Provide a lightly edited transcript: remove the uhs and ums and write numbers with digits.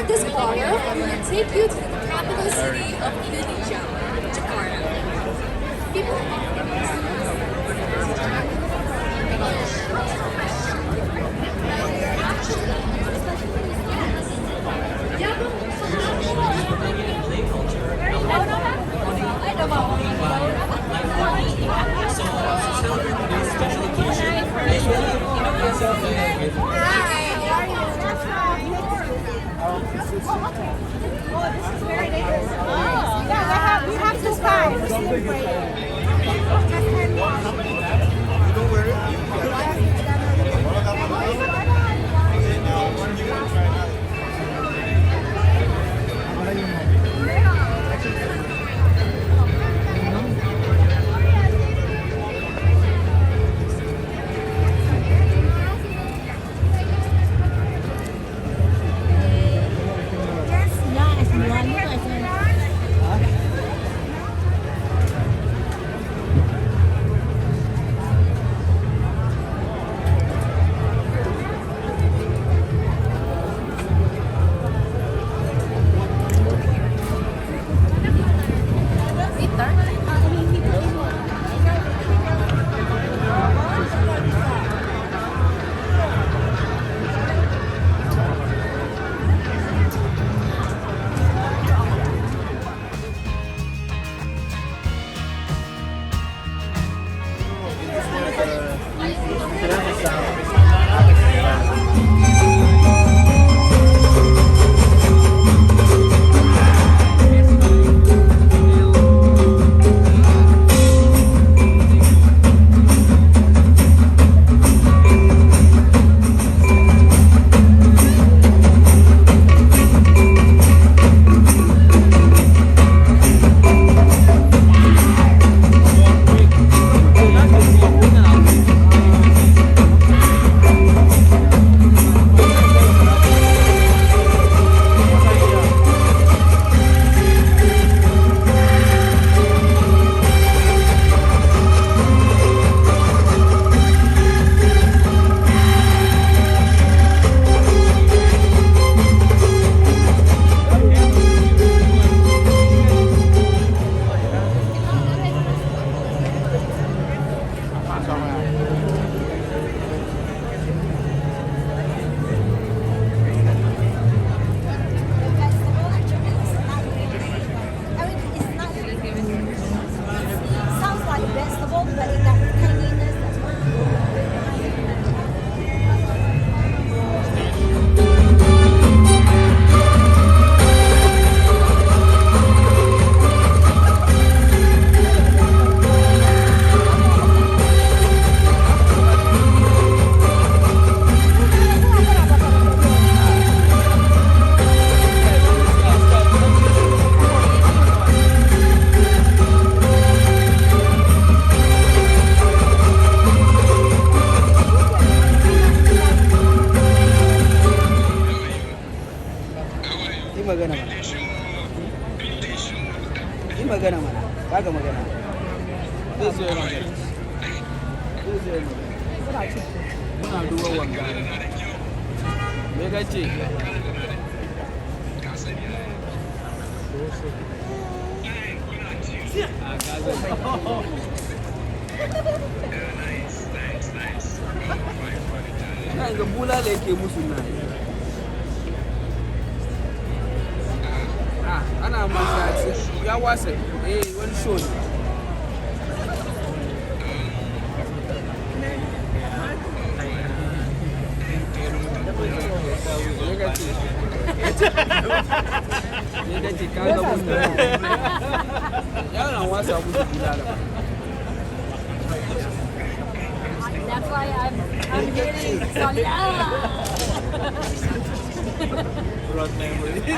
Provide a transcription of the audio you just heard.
This choir will take you to the capital city of Indonesia, Jakarta. People Yeah, we have two kinds. magana mana yi magana mana kaga magana zai zo yana magana zai zo yana magana muna duba wanga me kace a kaza ga bula da yake musu nan ana masa ya wasa wani show ne ya ce kaga musu yaran wasa musu bulala That's why I'm getting some brought memories.